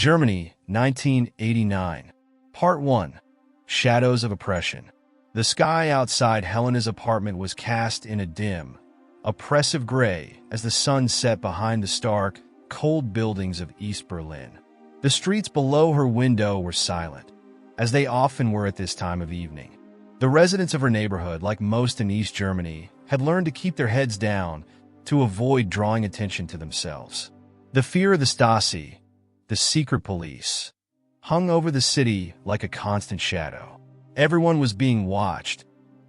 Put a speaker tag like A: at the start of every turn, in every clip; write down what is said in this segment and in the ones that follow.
A: Germany, 1989. Part 1. Shadows of Oppression. The sky outside Helena's apartment was cast in a dim, oppressive gray as the sun set behind the stark, cold buildings of East Berlin. The streets below her window were silent, as they often were at this time of evening. The residents of her neighborhood, like most in East Germany, had learned to keep their heads down to avoid drawing attention to themselves. The fear of the Stasi, the secret police, hung over the city like a constant shadow. Everyone was being watched.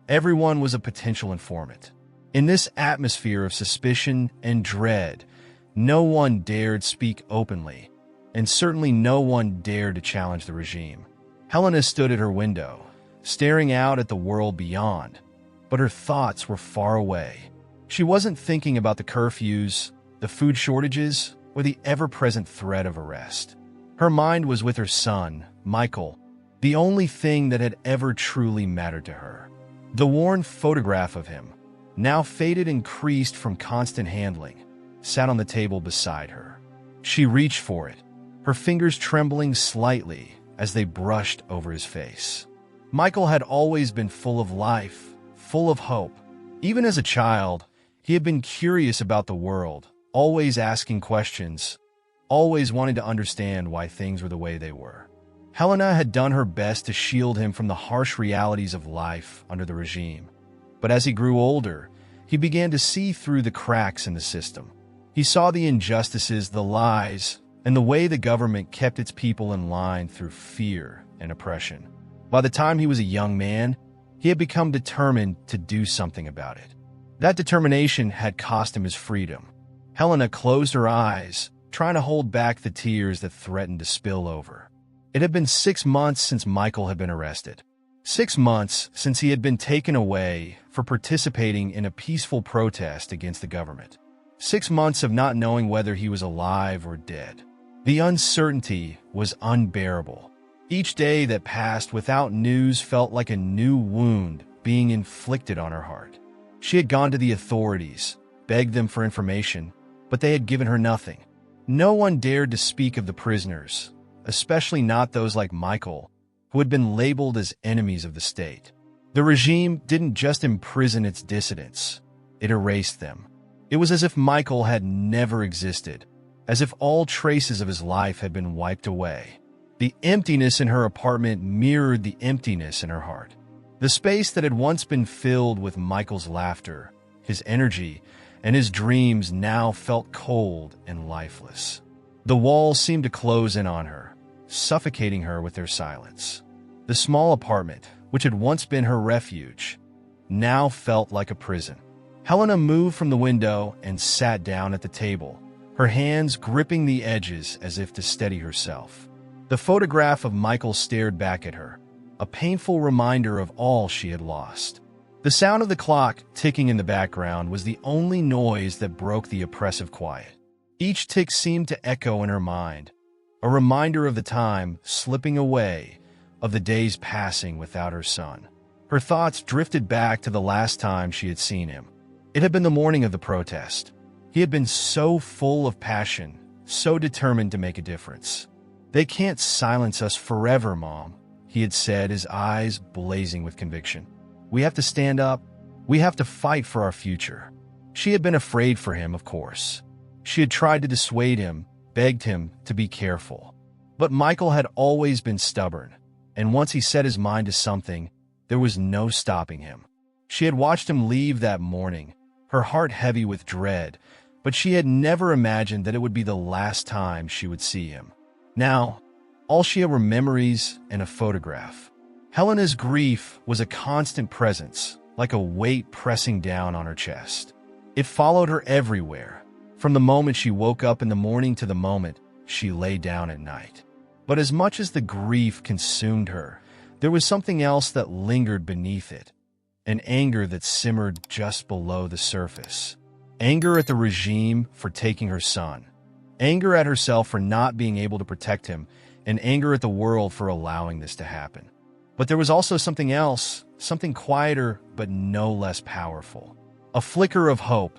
A: Everyone was a potential informant. In this atmosphere of suspicion and dread, no one dared speak openly, and certainly no one dared to challenge the regime. Helena stood at her window, staring out at the world beyond, but her thoughts were far away. She wasn't thinking about the curfews, the food shortages, or the ever-present threat of arrest. Her mind was with her son, Michael, the only thing that had ever truly mattered to her. The worn photograph of him, now faded and creased from constant handling, sat on the table beside her. She reached for it, her fingers trembling slightly as they brushed over his face. Michael had always been full of life, full of hope. Even as a child, he had been curious about the world, always asking questions, always wanting to understand why things were the way they were. Helena had done her best to shield him from the harsh realities of life under the regime. But as he grew older, he began to see through the cracks in the system. He saw the injustices, the lies, and the way the government kept its people in line through fear and oppression. By the time he was a young man, he had become determined to do something about it. That determination had cost him his freedom. Helena closed her eyes, trying to hold back the tears that threatened to spill over. It had been 6 months since Michael had been arrested. 6 months since he had been taken away for participating in a peaceful protest against the government. 6 months of not knowing whether he was alive or dead. The uncertainty was unbearable. Each day that passed without news felt like a new wound being inflicted on her heart. She had gone to the authorities, begged them for information, but they had given her nothing. No one dared to speak of the prisoners, especially not those like Michael, who had been labeled as enemies of the state. The regime didn't just imprison its dissidents, it erased them. It was as if Michael had never existed, as if all traces of his life had been wiped away. The emptiness in her apartment mirrored the emptiness in her heart. The space that had once been filled with Michael's laughter, his energy, and his dreams now felt cold and lifeless. The walls seemed to close in on her, suffocating her with their silence. The small apartment, which had once been her refuge, now felt like a prison. Helena moved from the window and sat down at the table, her hands gripping the edges as if to steady herself. The photograph of Michael stared back at her, a painful reminder of all she had lost. The sound of the clock ticking in the background was the only noise that broke the oppressive quiet. Each tick seemed to echo in her mind, a reminder of the time slipping away, of the days passing without her son. Her thoughts drifted back to the last time she had seen him. It had been the morning of the protest. He had been so full of passion, so determined to make a difference. "They can't silence us forever, Mom," he had said, his eyes blazing with conviction. "We have to stand up. We have to fight for our future." She had been afraid for him, of course. She had tried to dissuade him, begged him to be careful. But Michael had always been stubborn, and once he set his mind to something, there was no stopping him. She had watched him leave that morning, her heart heavy with dread, but she had never imagined that it would be the last time she would see him. Now, all she had were memories and a photograph. Helena's grief was a constant presence, like a weight pressing down on her chest. It followed her everywhere, from the moment she woke up in the morning to the moment she lay down at night. But as much as the grief consumed her, there was something else that lingered beneath it, an anger that simmered just below the surface. Anger at the regime for taking her son, anger at herself for not being able to protect him, and anger at the world for allowing this to happen. But there was also something else, something quieter but no less powerful. A flicker of hope,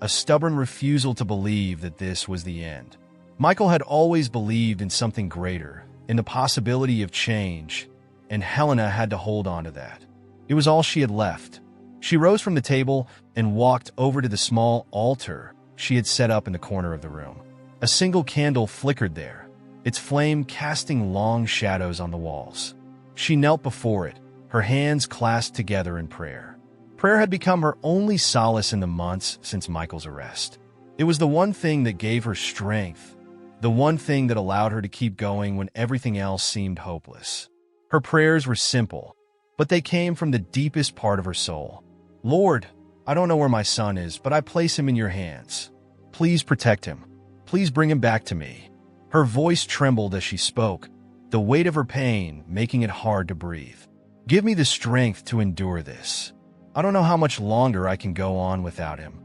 A: a stubborn refusal to believe that this was the end. Michael had always believed in something greater, in the possibility of change, and Helena had to hold on to that. It was all she had left. She rose from the table and walked over to the small altar she had set up in the corner of the room. A single candle flickered there, its flame casting long shadows on the walls. She knelt before it, her hands clasped together in prayer. Prayer had become her only solace in the months since Michael's arrest. It was the one thing that gave her strength, the one thing that allowed her to keep going when everything else seemed hopeless. Her prayers were simple, but they came from the deepest part of her soul. Lord, I don't know where my son is, but I place him in your hands. Please protect him. Please bring him back to me. Her voice trembled as she spoke, the weight of her pain making it hard to breathe. Give me the strength to endure this. I don't know how much longer I can go on without him.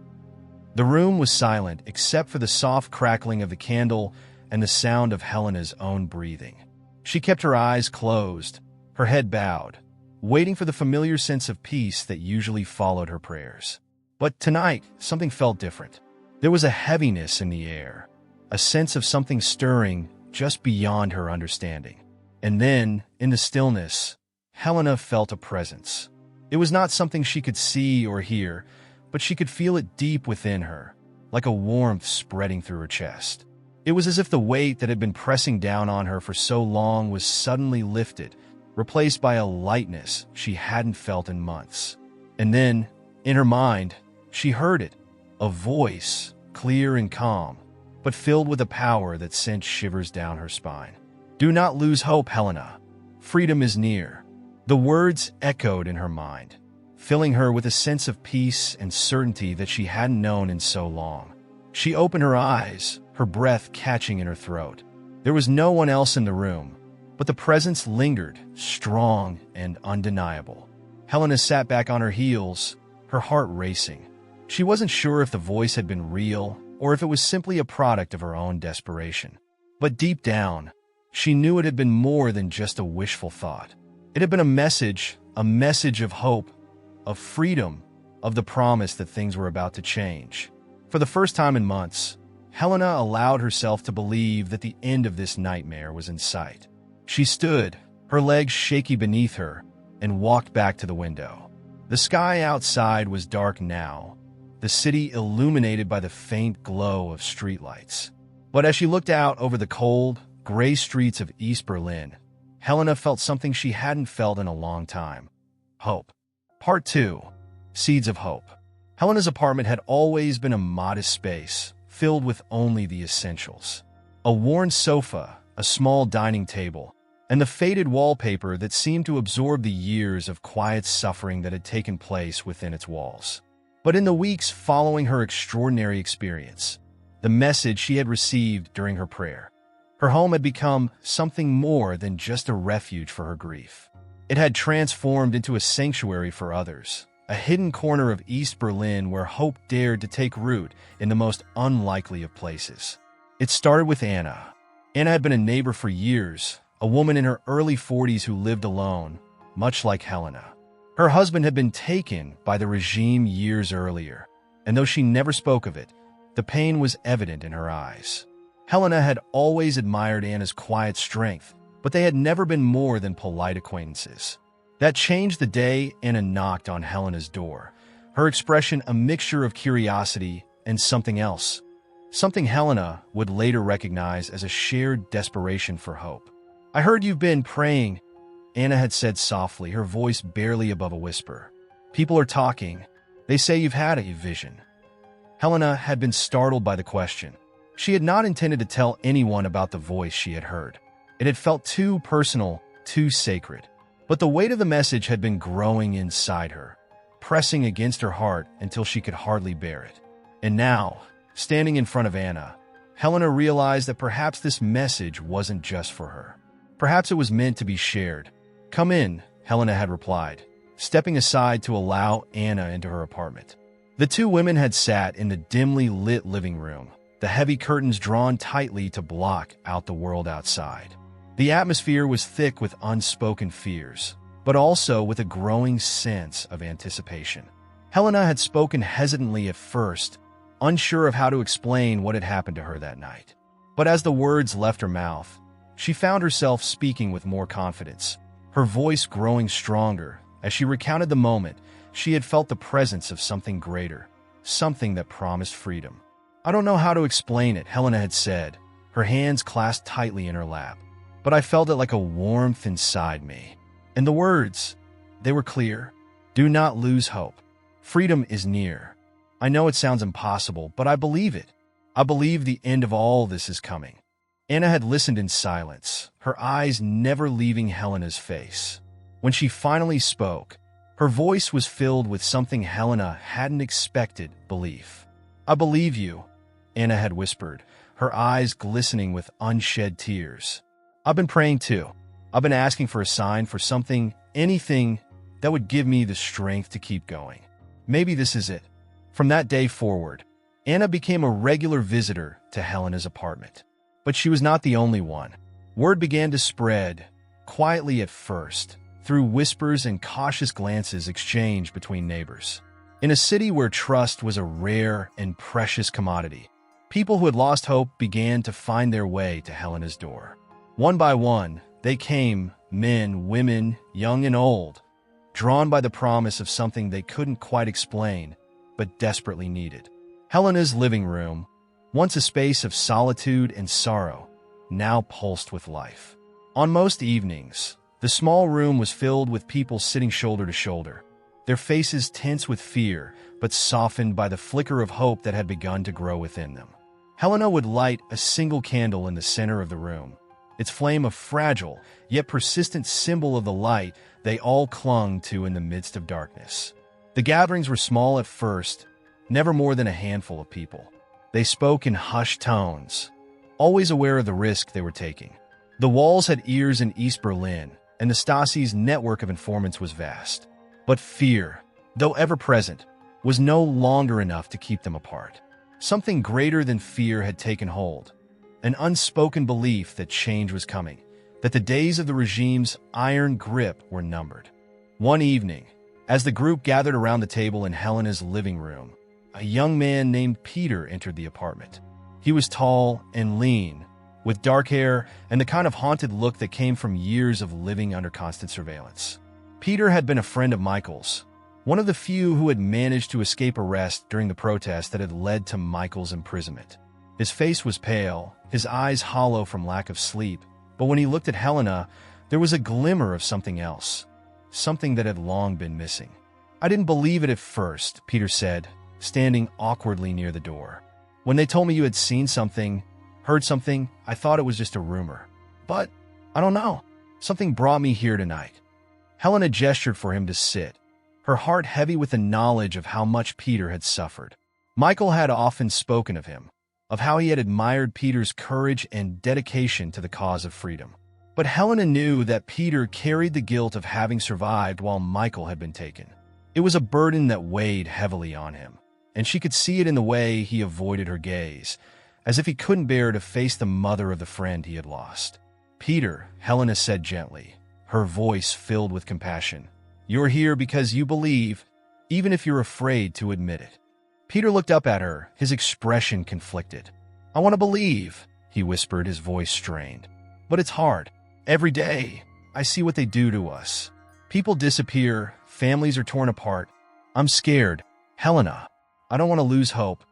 A: The room was silent except for the soft crackling of the candle and the sound of Helena's own breathing. She kept her eyes closed, her head bowed, waiting for the familiar sense of peace that usually followed her prayers. But tonight, something felt different. There was a heaviness in the air, a sense of something stirring just beyond her understanding. And then, in the stillness, Helena felt a presence. It was not something she could see or hear, but she could feel it deep within her, like a warmth spreading through her chest. It was as if the weight that had been pressing down on her for so long was suddenly lifted, replaced by a lightness she hadn't felt in months. And then, in her mind, she heard it, a voice, clear and calm, but filled with a power that sent shivers down her spine. Do not lose hope, Helena. Freedom is near. The words echoed in her mind, filling her with a sense of peace and certainty that she hadn't known in so long. She opened her eyes, her breath catching in her throat. There was no one else in the room, but the presence lingered, strong and undeniable. Helena sat back on her heels, her heart racing. She wasn't sure if the voice had been real or if it was simply a product of her own desperation. But deep down, she knew it had been more than just a wishful thought. It had been a message of hope, of freedom, of the promise that things were about to change. For the first time in months, Helena allowed herself to believe that the end of this nightmare was in sight. She stood, her legs shaky beneath her, and walked back to the window. The sky outside was dark now, the city illuminated by the faint glow of streetlights. But as she looked out over the cold, gray streets of East Berlin, Helena felt something she hadn't felt in a long time. Hope. Part 2. Seeds of Hope. Helena's apartment had always been a modest space, filled with only the essentials. A worn sofa, a small dining table, and the faded wallpaper that seemed to absorb the years of quiet suffering that had taken place within its walls. But in the weeks following her extraordinary experience, the message she had received during her prayer, her home had become something more than just a refuge for her grief. It had transformed into a sanctuary for others, a hidden corner of East Berlin where hope dared to take root in the most unlikely of places. It started with Anna. Anna had been a neighbor for years, a woman in her early 40s who lived alone, much like Helena. Her husband had been taken by the regime years earlier, and though she never spoke of it, the pain was evident in her eyes. Helena had always admired Anna's quiet strength, but they had never been more than polite acquaintances. That changed the day Anna knocked on Helena's door, her expression a mixture of curiosity and something else, something Helena would later recognize as a shared desperation for hope. I heard you've been praying, Anna had said softly, her voice barely above a whisper. People are talking. They say you've had a vision. Helena had been startled by the question. She had not intended to tell anyone about the voice she had heard. It had felt too personal, too sacred. But the weight of the message had been growing inside her, pressing against her heart until she could hardly bear it. And now, standing in front of Anna, Helena realized that perhaps this message wasn't just for her. Perhaps it was meant to be shared. Come in, Helena had replied, stepping aside to allow Anna into her apartment. The two women had sat in the dimly lit living room, the heavy curtains drawn tightly to block out the world outside. The atmosphere was thick with unspoken fears, but also with a growing sense of anticipation. Helena had spoken hesitantly at first, unsure of how to explain what had happened to her that night. But as the words left her mouth, she found herself speaking with more confidence, her voice growing stronger as she recounted the moment she had felt the presence of something greater, something that promised freedom. "I don't know how to explain it," Helena had said, her hands clasped tightly in her lap, "but I felt it like a warmth inside me." And the words, they were clear. Do not lose hope. Freedom is near. I know it sounds impossible, but I believe it. I believe the end of all this is coming. Anna had listened in silence, her eyes never leaving Helena's face. When she finally spoke, her voice was filled with something Helena hadn't expected: belief. "I believe you," Anna had whispered, her eyes glistening with unshed tears. "I've been praying too. I've been asking for a sign, for something, anything that would give me the strength to keep going. Maybe this is it." From that day forward, Anna became a regular visitor to Helena's apartment. But she was not the only one. Word began to spread, quietly at first, through whispers and cautious glances exchanged between neighbors. In a city where trust was a rare and precious commodity, people who had lost hope began to find their way to Helena's door. One by one, they came, men, women, young and old, drawn by the promise of something they couldn't quite explain, but desperately needed. Helena's living room, once a space of solitude and sorrow, now pulsed with life. On most evenings, the small room was filled with people sitting shoulder to shoulder, their faces tense with fear, but softened by the flicker of hope that had begun to grow within them. Helena would light a single candle in the center of the room, its flame a fragile, yet persistent symbol of the light they all clung to in the midst of darkness. The gatherings were small at first, never more than a handful of people. They spoke in hushed tones, always aware of the risk they were taking. The walls had ears in East Berlin, and the Stasi's network of informants was vast. But fear, though ever present, was no longer enough to keep them apart. Something greater than fear had taken hold, an unspoken belief that change was coming, that the days of the regime's iron grip were numbered. One evening, as the group gathered around the table in Helena's living room, a young man named Peter entered the apartment. He was tall and lean, with dark hair and the kind of haunted look that came from years of living under constant surveillance. Peter had been a friend of Michael's, one of the few who had managed to escape arrest during the protests that had led to Michael's imprisonment. His face was pale, his eyes hollow from lack of sleep, but when he looked at Helena, there was a glimmer of something else, something that had long been missing. "I didn't believe it at first," Peter said, standing awkwardly near the door. "When they told me you had seen something, heard something, I thought it was just a rumor. But, I don't know, something brought me here tonight." Helena gestured for him to sit, her heart heavy with the knowledge of how much Peter had suffered. Michael had often spoken of him, of how he had admired Peter's courage and dedication to the cause of freedom. But Helena knew that Peter carried the guilt of having survived while Michael had been taken. It was a burden that weighed heavily on him, and she could see it in the way he avoided her gaze, as if he couldn't bear to face the mother of the friend he had lost. "Peter," Helena said gently, her voice filled with compassion, "you're here because you believe, even if you're afraid to admit it." Peter looked up at her, his expression conflicted. "I want to believe," he whispered, his voice strained. "But it's hard. Every day, I see what they do to us. People disappear, families are torn apart. I'm scared. Helena, I don't want to lose hope,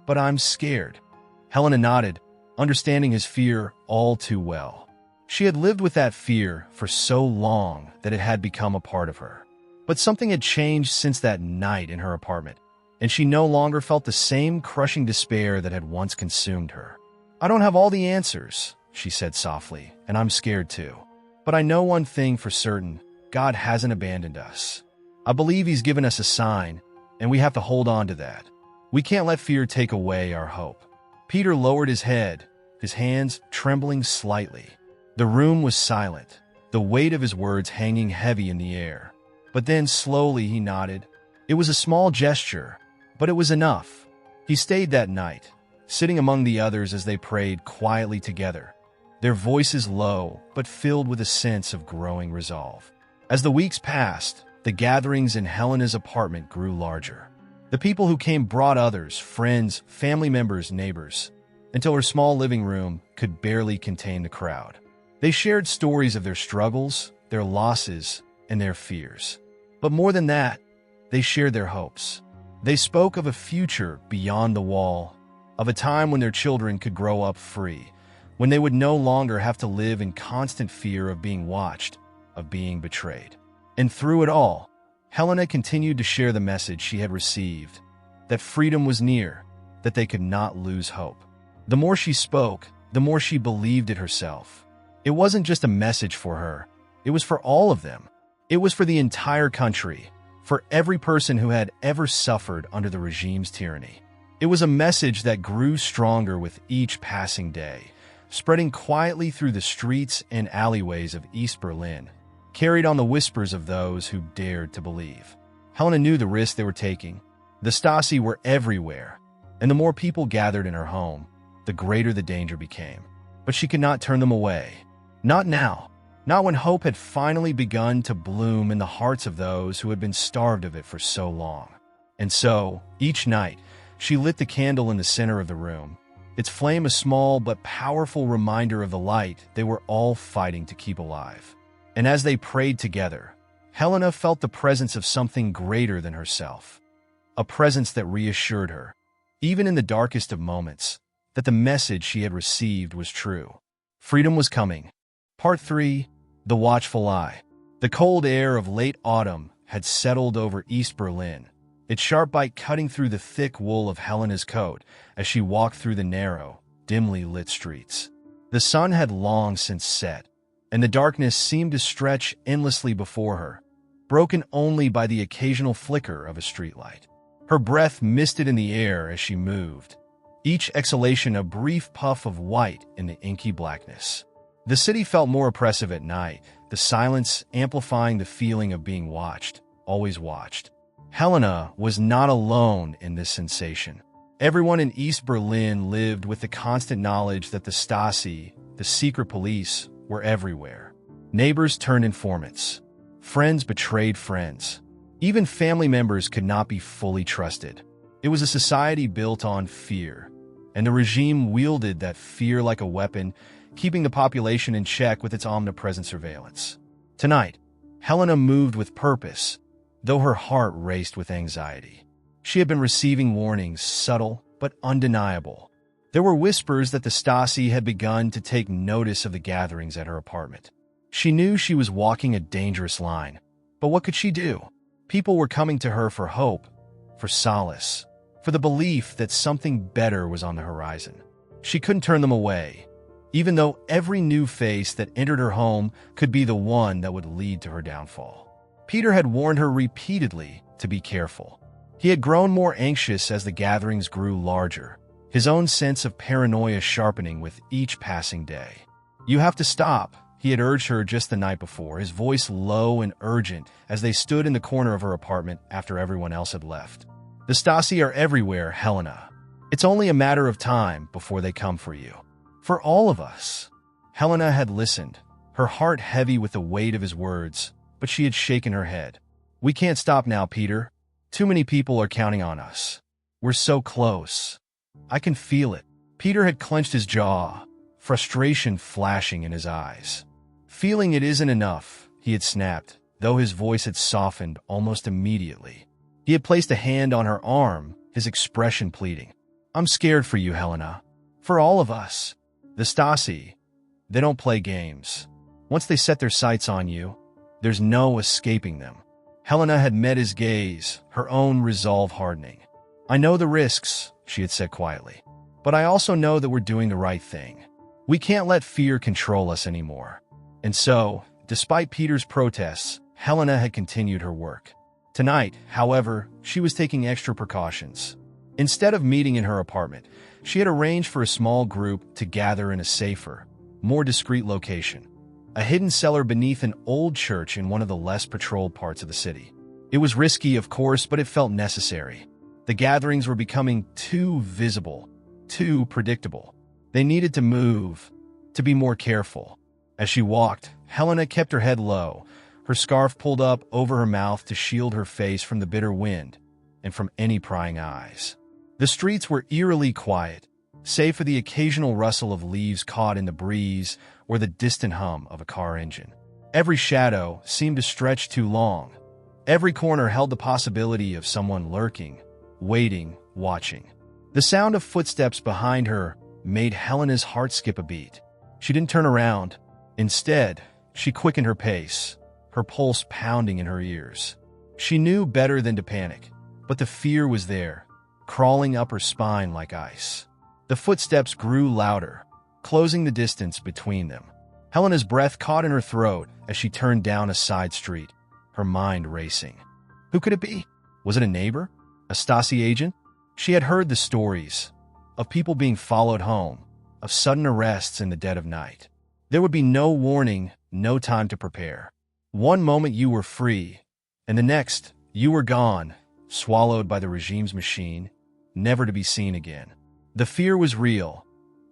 A: but I'm scared." Helena nodded, understanding his fear all too well. She had lived with that fear for so long that it had become a part of her. But something had changed since that night in her apartment, and she no longer felt the same crushing despair that had once consumed her. "I don't have all the answers," she said softly, "and I'm scared too. But I know one thing for certain: God hasn't abandoned us. I believe He's given us a sign, and we have to hold on to that. We can't let fear take away our hope." Peter lowered his head, his hands trembling slightly. The room was silent, the weight of his words hanging heavy in the air. But then slowly he nodded. It was a small gesture, but it was enough. He stayed that night, sitting among the others as they prayed quietly together, their voices low but filled with a sense of growing resolve. As the weeks passed, the gatherings in Helena's apartment grew larger. The people who came brought others, friends, family members, neighbors. until her small living room could barely contain the crowd. They shared stories of their struggles, their losses, and their fears. But more than that, they shared their hopes. They spoke of a future beyond the wall, of a time when their children could grow up free, when they would no longer have to live in constant fear of being watched, of being betrayed. And through it all, Helena continued to share the message she had received, that freedom was near, that they could not lose hope. The more she spoke, the more she believed it herself. It wasn't just a message for her, it was for all of them. It was for the entire country, for every person who had ever suffered under the regime's tyranny. It was a message that grew stronger with each passing day, spreading quietly through the streets and alleyways of East Berlin, carried on the whispers of those who dared to believe. Helena knew the risk they were taking. The Stasi were everywhere, and the more people gathered in her home, the greater the danger became. But she could not turn them away. Not now. Not when hope had finally begun to bloom in the hearts of those who had been starved of it for so long. And so, each night, she lit the candle in the center of the room, its flame a small but powerful reminder of the light they were all fighting to keep alive. And as they prayed together, Helena felt the presence of something greater than herself, a presence that reassured her, even in the darkest of moments, that the message she had received was true. Freedom was coming. Part 3. The Watchful Eye. The cold air of late autumn had settled over East Berlin, its sharp bite cutting through the thick wool of Helena's coat as she walked through the narrow, dimly lit streets. The sun had long since set, and the darkness seemed to stretch endlessly before her, broken only by the occasional flicker of a streetlight. Her breath misted in the air as she moved, each exhalation a brief puff of white in the inky blackness. The city felt more oppressive at night, the silence amplifying the feeling of being watched, always watched. Helena was not alone in this sensation. Everyone in East Berlin lived with the constant knowledge that the Stasi, the secret police, were everywhere. Neighbors turned informants. Friends betrayed friends. Even family members could not be fully trusted. It was a society built on fear, and the regime wielded that fear like a weapon, keeping the population in check with its omnipresent surveillance. Tonight, Helena moved with purpose, though her heart raced with anxiety. She had been receiving warnings, subtle but undeniable. There were whispers that the Stasi had begun to take notice of the gatherings at her apartment. She knew she was walking a dangerous line, but what could she do? People were coming to her for hope, for solace, for the belief that something better was on the horizon. She couldn't turn them away, even though every new face that entered her home could be the one that would lead to her downfall. Peter had warned her repeatedly to be careful. He had grown more anxious as the gatherings grew larger, his own sense of paranoia sharpening with each passing day. "You have to stop," he had urged her just the night before, his voice low and urgent as they stood in the corner of her apartment after everyone else had left. "The Stasi are everywhere, Helena. It's only a matter of time before they come for you. For all of us." Helena had listened, her heart heavy with the weight of his words, but she had shaken her head. "We can't stop now, Peter. Too many people are counting on us. We're so close. I can feel it." Peter had clenched his jaw, frustration flashing in his eyes. "Feeling it isn't enough," he had snapped, though his voice had softened almost immediately. He had placed a hand on her arm, his expression pleading. "I'm scared for you, Helena. For all of us. The Stasi, they don't play games. Once they set their sights on you, there's no escaping them." Helena had met his gaze, her own resolve hardening. "I know the risks," she had said quietly, "but I also know that we're doing the right thing. We can't let fear control us anymore." And so, despite Peter's protests, Helena had continued her work. Tonight, however, she was taking extra precautions. Instead of meeting in her apartment, she had arranged for a small group to gather in a safer, more discreet location, a hidden cellar beneath an old church in one of the less patrolled parts of the city. It was risky, of course, but it felt necessary. The gatherings were becoming too visible, too predictable. They needed to move, to be more careful. As she walked, Helena kept her head low, her scarf pulled up over her mouth to shield her face from the bitter wind and from any prying eyes. The streets were eerily quiet, save for the occasional rustle of leaves caught in the breeze or the distant hum of a car engine. Every shadow seemed to stretch too long. Every corner held the possibility of someone lurking, waiting, watching. The sound of footsteps behind her made Helena's heart skip a beat. She didn't turn around. Instead, she quickened her pace, her pulse pounding in her ears. She knew better than to panic, but the fear was there, crawling up her spine like ice. The footsteps grew louder, closing the distance between them. Helena's breath caught in her throat as she turned down a side street, her mind racing. Who could it be? Was it a neighbor? A Stasi agent? She had heard the stories of people being followed home, of sudden arrests in the dead of night. There would be no warning, no time to prepare. One moment you were free, and the next you were gone, swallowed by the regime's machine, never to be seen again. The fear was real,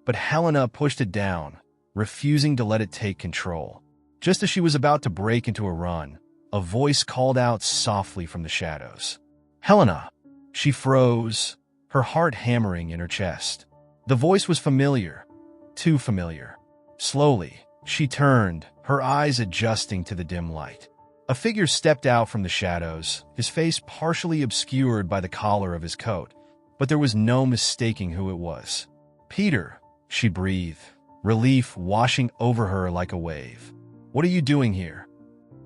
A: but Helena pushed it down, refusing to let it take control. Just as she was about to break into a run, a voice called out softly from the shadows. "Helena!" She froze, her heart hammering in her chest. The voice was familiar, too familiar. Slowly, she turned, her eyes adjusting to the dim light. A figure stepped out from the shadows, his face partially obscured by the collar of his coat, but there was no mistaking who it was. "Peter," she breathed, relief washing over her like a wave. "What are you doing here?"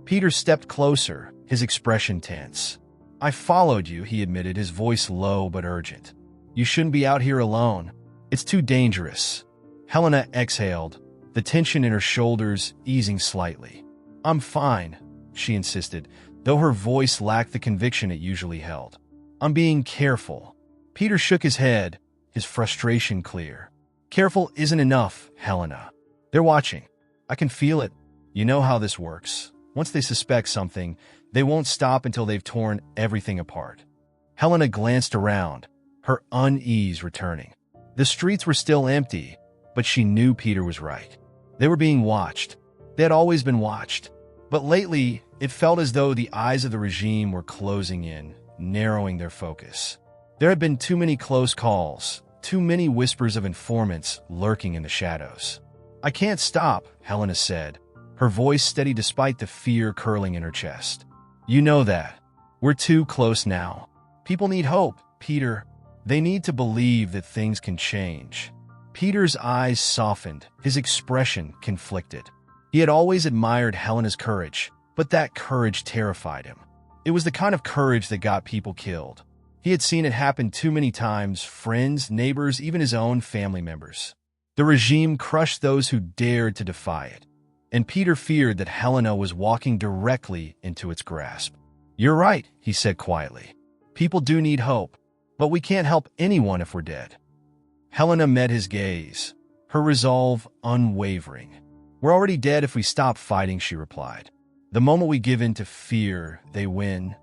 A: Peter stepped closer, his expression tense. "I followed you," he admitted, his voice low but urgent. "You shouldn't be out here alone. It's too dangerous." Helena exhaled, the tension in her shoulders easing slightly. "I'm fine," she insisted, though her voice lacked the conviction it usually held. "I'm being careful." Peter shook his head, his frustration clear. "Careful isn't enough, Helena. They're watching. I can feel it. You know how this works. Once they suspect something, they won't stop until they've torn everything apart." Helena glanced around, her unease returning. The streets were still empty, but she knew Peter was right. They were being watched. They had always been watched. But lately, it felt as though the eyes of the regime were closing in, narrowing their focus. There had been too many close calls, too many whispers of informants lurking in the shadows. "I can't stop," Helena said, her voice steady despite the fear curling in her chest. "You know that. We're too close now. People need hope, Peter. They need to believe that things can change." Peter's eyes softened, his expression conflicted. He had always admired Helena's courage, but that courage terrified him. It was the kind of courage that got people killed. He had seen it happen too many times, friends, neighbors, even his own family members. The regime crushed those who dared to defy it, and Peter feared that Helena was walking directly into its grasp. "You're right," he said quietly. "People do need hope, but we can't help anyone if we're dead." Helena met his gaze, her resolve unwavering. "We're already dead if we stop fighting," she replied. "The moment we give in to fear, they win."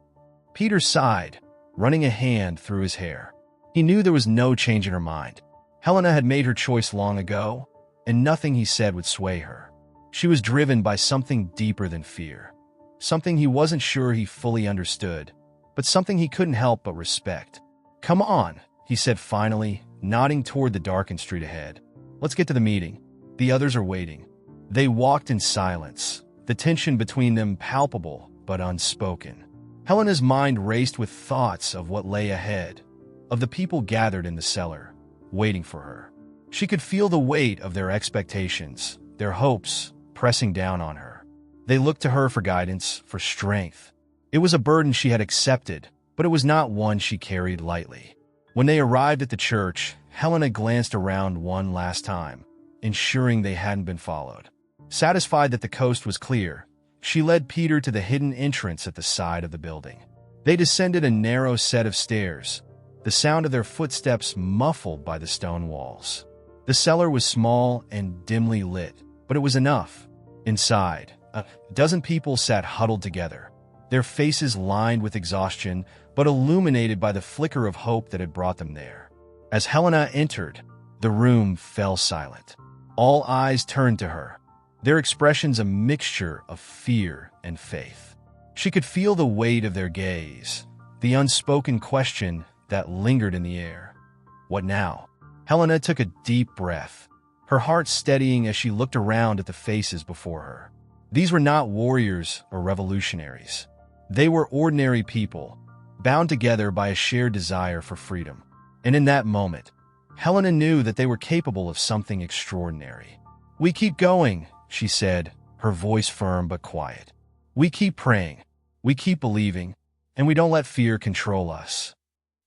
A: Peter sighed, running a hand through his hair. He knew there was no change in her mind. Helena had made her choice long ago, and nothing he said would sway her. She was driven by something deeper than fear, something he wasn't sure he fully understood, but something he couldn't help but respect. "Come on," he said finally, nodding toward the darkened street ahead. "Let's get to the meeting. The others are waiting." They walked in silence, the tension between them palpable but unspoken. Helena's mind raced with thoughts of what lay ahead, of the people gathered in the cellar, waiting for her. She could feel the weight of their expectations, their hopes, pressing down on her. They looked to her for guidance, for strength. It was a burden she had accepted, but it was not one she carried lightly. When they arrived at the church, Helena glanced around one last time, ensuring they hadn't been followed. Satisfied that the coast was clear, she led Peter to the hidden entrance at the side of the building. They descended a narrow set of stairs, the sound of their footsteps muffled by the stone walls. The cellar was small and dimly lit, but it was enough. Inside, a dozen people sat huddled together, their faces lined with exhaustion, but illuminated by the flicker of hope that had brought them there. As Helena entered, the room fell silent. All eyes turned to her, their expressions a mixture of fear and faith. She could feel the weight of their gaze, the unspoken question that lingered in the air. What now? Helena took a deep breath, her heart steadying as she looked around at the faces before her. These were not warriors or revolutionaries. They were ordinary people, bound together by a shared desire for freedom. And in that moment, Helena knew that they were capable of something extraordinary. "We keep going," she said, her voice firm but quiet. "We keep praying, we keep believing, and we don't let fear control us."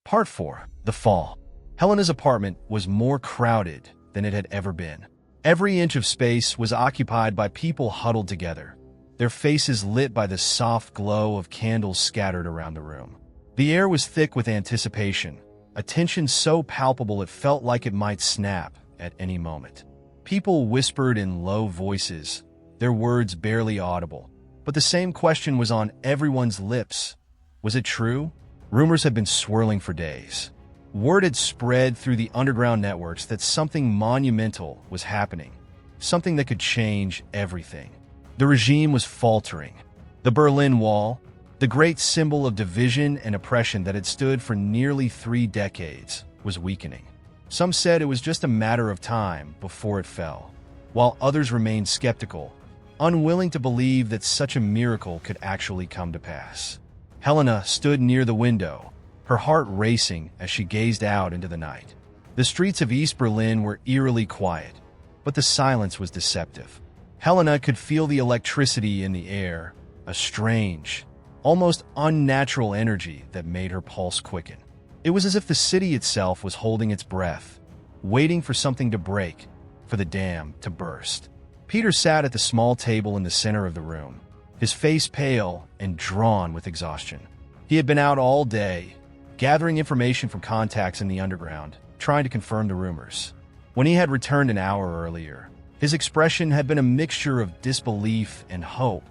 A: Part 4. The Fall. Helena's apartment was more crowded than it had ever been. Every inch of space was occupied by people huddled together, their faces lit by the soft glow of candles scattered around the room. The air was thick with anticipation, a tension so palpable it felt like it might snap at any moment. People whispered in low voices, their words barely audible, but the same question was on everyone's lips. Was it true? Rumors had been swirling for days. Word had spread through the underground networks that something monumental was happening, something that could change everything. The regime was faltering. The Berlin Wall, the great symbol of division and oppression that had stood for nearly 3 decades, was weakening. Some said it was just a matter of time before it fell, while others remained skeptical, unwilling to believe that such a miracle could actually come to pass. Helena stood near the window, her heart racing as she gazed out into the night. The streets of East Berlin were eerily quiet, but the silence was deceptive. Helena could feel the electricity in the air, a strange, almost unnatural energy that made her pulse quicken. It was as if the city itself was holding its breath, waiting for something to break, for the dam to burst. Peter sat at the small table in the center of the room, his face pale and drawn with exhaustion. He had been out all day, gathering information from contacts in the underground, trying to confirm the rumors. When he had returned an hour earlier, his expression had been a mixture of disbelief and hope,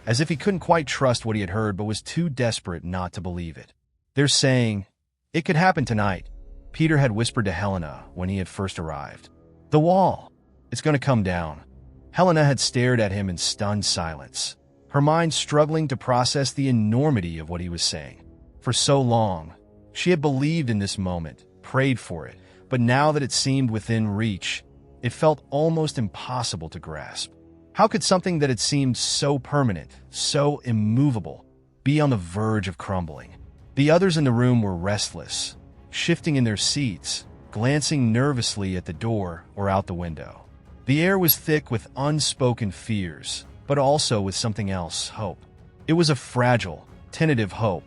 A: as if he couldn't quite trust what he had heard but was too desperate not to believe it. "They're saying it could happen tonight," Peter had whispered to Helena when he had first arrived. "The wall, it's going to come down." Helena had stared at him in stunned silence, her mind struggling to process the enormity of what he was saying. For so long, she had believed in this moment, prayed for it, but now that it seemed within reach, it felt almost impossible to grasp. How could something that had seemed so permanent, so immovable, be on the verge of crumbling? The others in the room were restless, shifting in their seats, glancing nervously at the door or out the window. The air was thick with unspoken fears, but also with something else, hope. It was a fragile, tentative hope,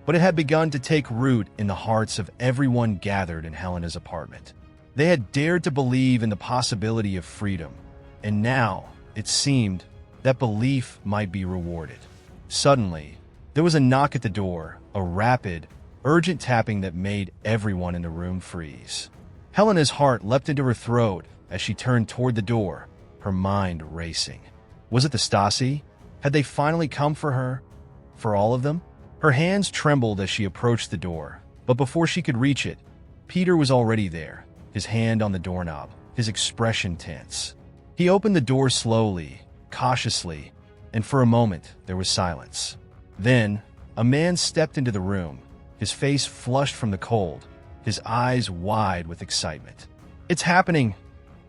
A: but it had begun to take root in the hearts of everyone gathered in Helena's apartment. They had dared to believe in the possibility of freedom, and now, it seemed, that belief might be rewarded. Suddenly, there was a knock at the door, a rapid, urgent tapping that made everyone in the room freeze. Helena's heart leapt into her throat as she turned toward the door, her mind racing. Was it the Stasi? Had they finally come for her? For all of them? Her hands trembled as she approached the door, but before she could reach it, Peter was already there, his hand on the doorknob, his expression tense. He opened the door slowly, cautiously, and for a moment there was silence. Then, a man stepped into the room, his face flushed from the cold, his eyes wide with excitement. "It's happening,"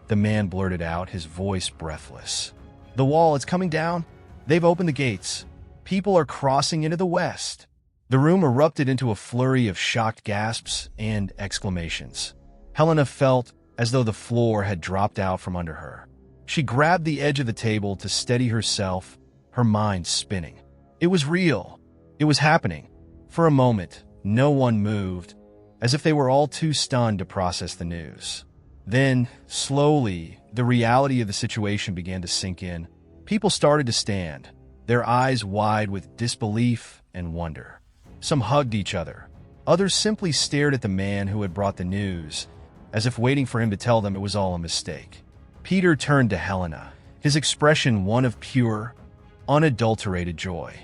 A: the man blurted out, his voice breathless. "The wall, it's coming down. They've opened the gates. People are crossing into the west." The room erupted into a flurry of shocked gasps and exclamations. Helena felt as though the floor had dropped out from under her. She grabbed the edge of the table to steady herself, her mind spinning. It was real. It was happening. For a moment, no one moved, as if they were all too stunned to process the news. Then, slowly, the reality of the situation began to sink in. People started to stand, their eyes wide with disbelief and wonder. Some hugged each other. Others simply stared at the man who had brought the news, as if waiting for him to tell them it was all a mistake. Peter turned to Helena, his expression one of pure, unadulterated joy.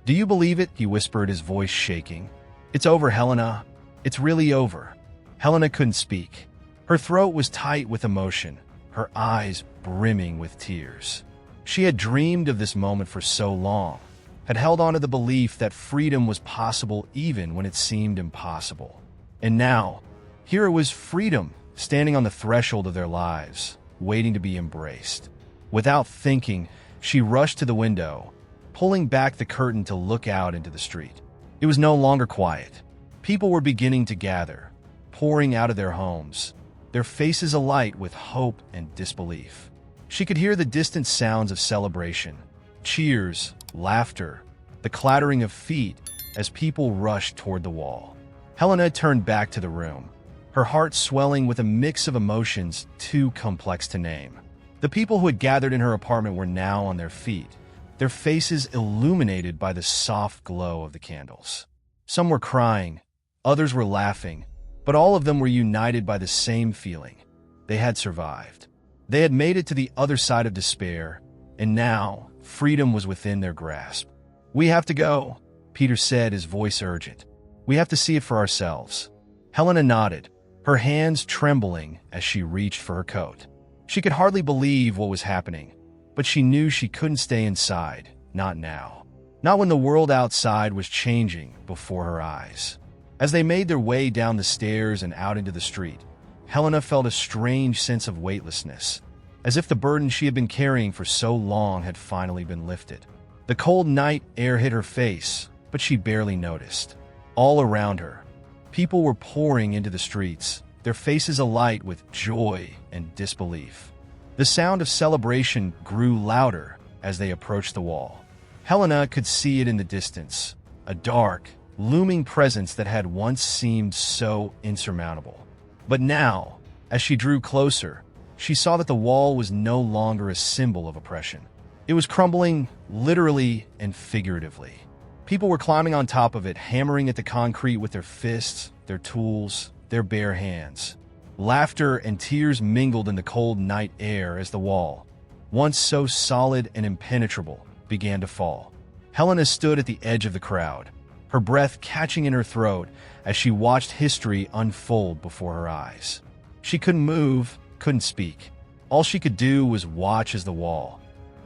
A: "Do you believe it?" he whispered, his voice shaking. "It's over, Helena. It's really over." Helena couldn't speak. Her throat was tight with emotion, her eyes brimming with tears. She had dreamed of this moment for so long, had held on to the belief that freedom was possible even when it seemed impossible. And now, here it was freedom, standing on the threshold of their lives, waiting to be embraced. Without thinking, she rushed to the window, pulling back the curtain to look out into the street. It was no longer quiet. People were beginning to gather, pouring out of their homes, their faces alight with hope and disbelief. She could hear the distant sounds of celebration, cheers, laughter, the clattering of feet as people rushed toward the wall. Helena turned back to the room, her heart swelling with a mix of emotions too complex to name. The people who had gathered in her apartment were now on their feet, their faces illuminated by the soft glow of the candles. Some were crying, others were laughing, but all of them were united by the same feeling. They had survived. They had made it to the other side of despair, and now freedom was within their grasp. "We have to go," Peter said, his voice urgent. "We have to see it for ourselves." Helena nodded, her hands trembling as she reached for her coat. She could hardly believe what was happening, but she knew she couldn't stay inside, not now. Not when the world outside was changing before her eyes. As they made their way down the stairs and out into the street, Helena felt a strange sense of weightlessness, as if the burden she had been carrying for so long had finally been lifted. The cold night air hit her face, but she barely noticed. All around her, people were pouring into the streets, their faces alight with joy and disbelief. The sound of celebration grew louder as they approached the wall. Helena could see it in the distance, a dark, looming presence that had once seemed so insurmountable. But now, as she drew closer, she saw that the wall was no longer a symbol of oppression. It was crumbling, literally and figuratively. People were climbing on top of it, hammering at the concrete with their fists, their tools, their bare hands. Laughter and tears mingled in the cold night air as the wall, once so solid and impenetrable, began to fall. Helena stood at the edge of the crowd, her breath catching in her throat as she watched history unfold before her eyes. She couldn't move, couldn't speak. All she could do was watch as the wall,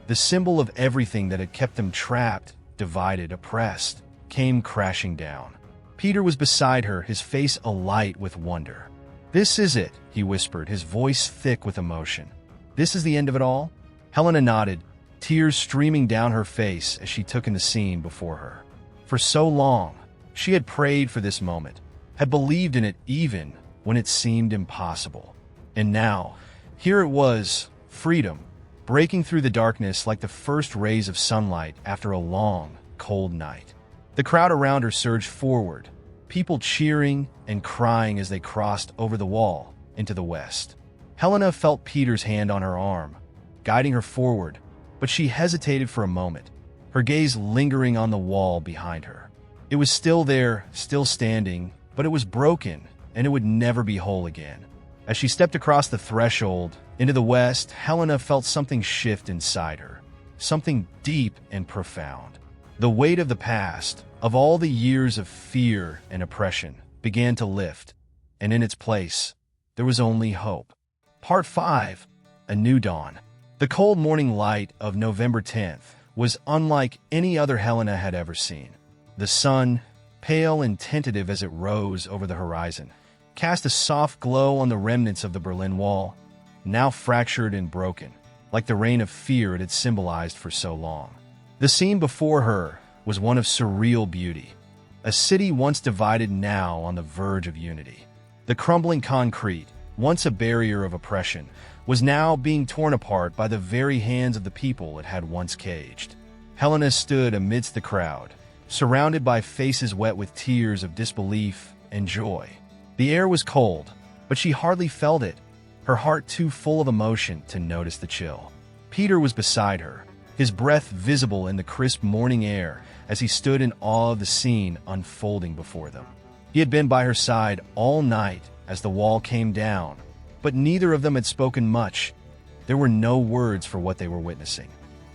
A: the symbol of everything that had kept them trapped, divided, oppressed, came crashing down. Peter was beside her, his face alight with wonder. "This is it," he whispered, his voice thick with emotion. "This is the end of it all?" Helena nodded, tears streaming down her face as she took in the scene before her. For so long, she had prayed for this moment, had believed in it even when it seemed impossible. And now, here it was, freedom, breaking through the darkness like the first rays of sunlight after a long, cold night. The crowd around her surged forward, people cheering and crying as they crossed over the wall into the west. Helena felt Peter's hand on her arm, guiding her forward, but she hesitated for a moment, her gaze lingering on the wall behind her. It was still there, still standing, but it was broken, and it would never be whole again. As she stepped across the threshold into the west, Helena felt something shift inside her, something deep and profound. The weight of the past, of all the years of fear and oppression, began to lift, and in its place, there was only hope. Part 5. A New Dawn. The cold morning light of November 10th was unlike any other Helena had ever seen. The sun, pale and tentative as it rose over the horizon, cast a soft glow on the remnants of the Berlin Wall, now fractured and broken, like the reign of fear it had symbolized for so long. The scene before her was one of surreal beauty, a city once divided now on the verge of unity. The crumbling concrete, once a barrier of oppression, was now being torn apart by the very hands of the people it had once caged. Helena stood amidst the crowd, surrounded by faces wet with tears of disbelief and joy. The air was cold, but she hardly felt it, her heart too full of emotion to notice the chill. Peter was beside her, his breath visible in the crisp morning air as he stood in awe of the scene unfolding before them. He had been by her side all night as the wall came down, but neither of them had spoken much. There were no words for what they were witnessing.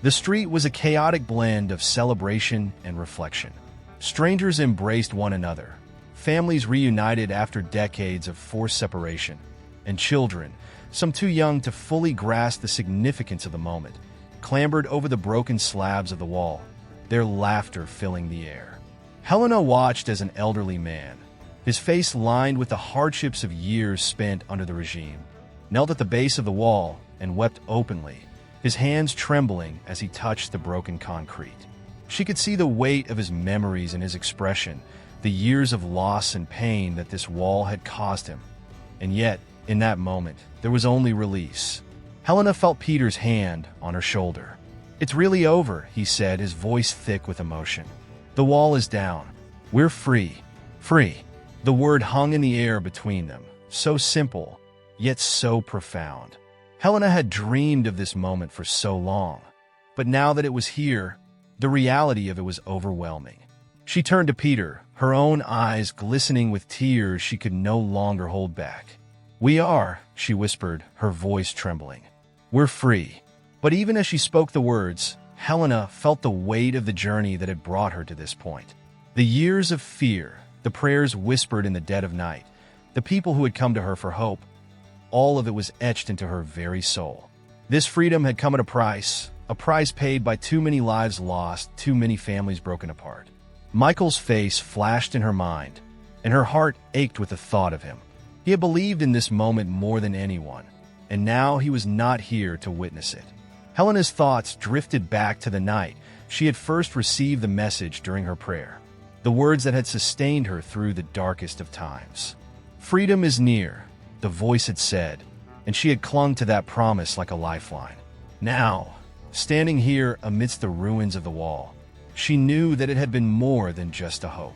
A: The street was a chaotic blend of celebration and reflection. Strangers embraced one another, families reunited after decades of forced separation, and children, some too young to fully grasp the significance of the moment, clambered over the broken slabs of the wall, their laughter filling the air. Helena watched as an elderly man, his face lined with the hardships of years spent under the regime, knelt at the base of the wall and wept openly, his hands trembling as he touched the broken concrete. She could see the weight of his memories in his expression, the years of loss and pain that this wall had caused him. And yet, in that moment, there was only release. Helena felt Peter's hand on her shoulder. "It's really over," he said, his voice thick with emotion. "The wall is down. We're free. Free." The word hung in the air between them, so simple, yet so profound. Helena had dreamed of this moment for so long, but now that it was here, the reality of it was overwhelming. She turned to Peter, her own eyes glistening with tears she could no longer hold back. "We are," she whispered, her voice trembling. "We're free." But even as she spoke the words, Helena felt the weight of the journey that had brought her to this point. The years of fear, the prayers whispered in the dead of night, the people who had come to her for hope, all of it was etched into her very soul. This freedom had come at a price paid by too many lives lost, too many families broken apart. Michael's face flashed in her mind, and her heart ached with the thought of him. He had believed in this moment more than anyone, and now he was not here to witness it. Helena's thoughts drifted back to the night she had first received the message during her prayer, the words that had sustained her through the darkest of times. "Freedom is near," the voice had said, and she had clung to that promise like a lifeline. Now, standing here amidst the ruins of the wall, she knew that it had been more than just a hope.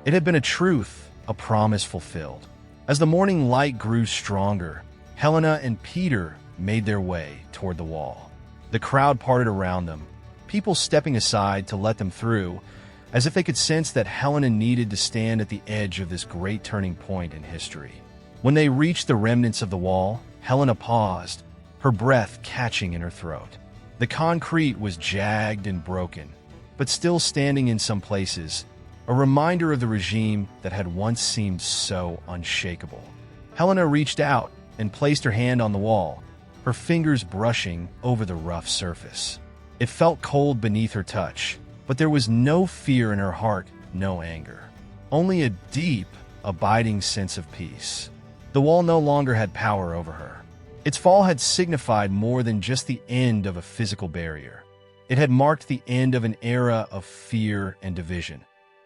A: It had been a truth, a promise fulfilled. As the morning light grew stronger, Helena and Peter made their way toward the wall. The crowd parted around them, people stepping aside to let them through, as if they could sense that Helena needed to stand at the edge of this great turning point in history. When they reached the remnants of the wall, Helena paused, her breath catching in her throat. The concrete was jagged and broken, but still standing in some places, a reminder of the regime that had once seemed so unshakable. Helena reached out and placed her hand on the wall, her fingers brushing over the rough surface. It felt cold beneath her touch, but there was no fear in her heart, no anger. Only a deep, abiding sense of peace. The wall no longer had power over her. Its fall had signified more than just the end of a physical barrier. It had marked the end of an era of fear and division,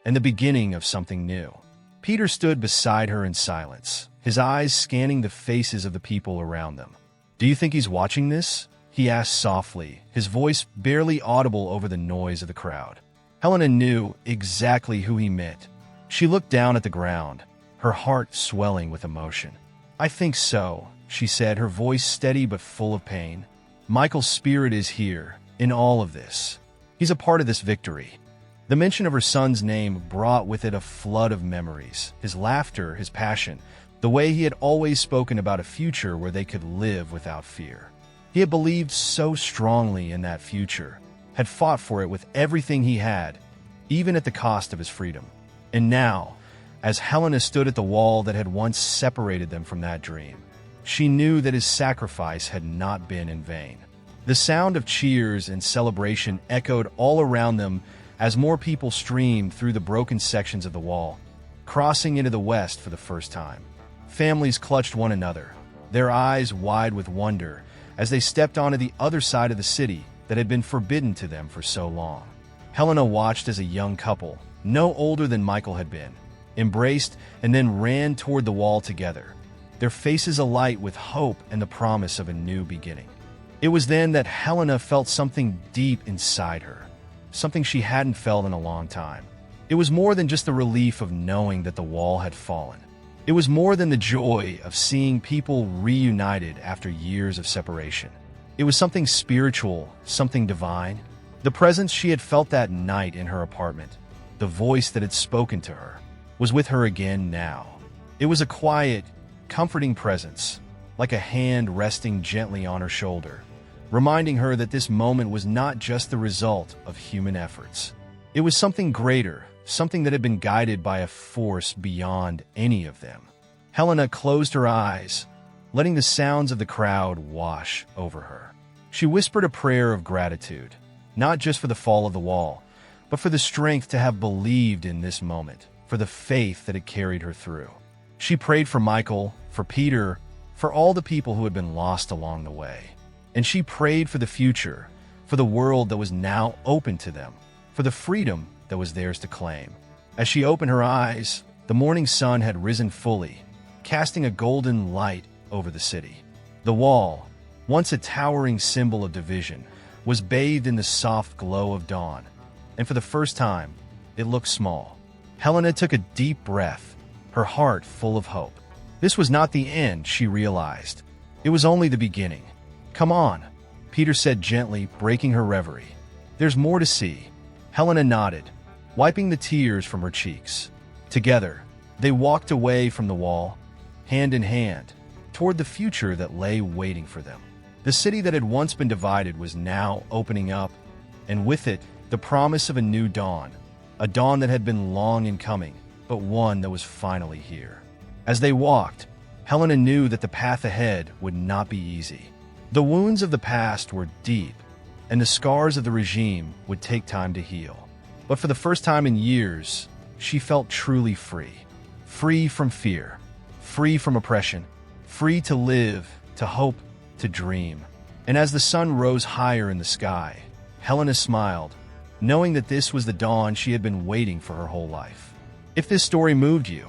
A: and the beginning of something new. Peter stood beside her in silence, his eyes scanning the faces of the people around them. "Do you think he's watching this?" he asked softly, his voice barely audible over the noise of the crowd. Helena knew exactly who he meant. She looked down at the ground, her heart swelling with emotion. "I think so," she said, her voice steady but full of pain. "Michael's spirit is here, in all of this. He's a part of this victory." The mention of her son's name brought with it a flood of memories, his laughter, his passion, the way he had always spoken about a future where they could live without fear. He had believed so strongly in that future, had fought for it with everything he had, even at the cost of his freedom. And now, as Helena stood at the wall that had once separated them from that dream, she knew that his sacrifice had not been in vain. The sound of cheers and celebration echoed all around them as more people streamed through the broken sections of the wall, crossing into the west for the first time. Families clutched one another, their eyes wide with wonder as they stepped onto the other side of the city that had been forbidden to them for so long. Helena watched as a young couple, no older than Michael had been, embraced and then ran toward the wall together, their faces alight with hope and the promise of a new beginning. It was then that Helena felt something deep inside her, something she hadn't felt in a long time. It was more than just the relief of knowing that the wall had fallen. It was more than the joy of seeing people reunited after years of separation. It was something spiritual, something divine. The presence she had felt that night in her apartment, the voice that had spoken to her, was with her again now. It was a quiet, comforting presence, like a hand resting gently on her shoulder, reminding her that this moment was not just the result of human efforts. It was something greater, something that had been guided by a force beyond any of them. Helena closed her eyes, letting the sounds of the crowd wash over her. She whispered a prayer of gratitude, not just for the fall of the wall, but for the strength to have believed in this moment, for the faith that had carried her through. She prayed for Michael, for Peter, for all the people who had been lost along the way. And she prayed for the future, for the world that was now open to them, for the freedom that was theirs to claim. As she opened her eyes, the morning sun had risen fully, casting a golden light over the city. The wall, once a towering symbol of division, was bathed in the soft glow of dawn, and for the first time, it looked small. Helena took a deep breath, her heart full of hope. This was not the end, she realized. It was only the beginning. "Come on," Peter said gently, breaking her reverie. "There's more to see." Helena nodded, wiping the tears from her cheeks. Together, they walked away from the wall, hand in hand, toward the future that lay waiting for them. The city that had once been divided was now opening up, and with it, the promise of a new dawn, a dawn that had been long in coming, but one that was finally here. As they walked, Helena knew that the path ahead would not be easy. The wounds of the past were deep, and the scars of the regime would take time to heal. But for the first time in years, she felt truly free. Free from fear, free from oppression, free to live, to hope, to dream. And as the sun rose higher in the sky, Helena smiled, knowing that this was the dawn she had been waiting for her whole life. If this story moved you,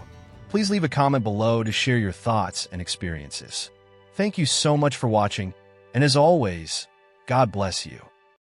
A: please leave a comment below to share your thoughts and experiences. Thank you so much for watching, and as always, God bless you.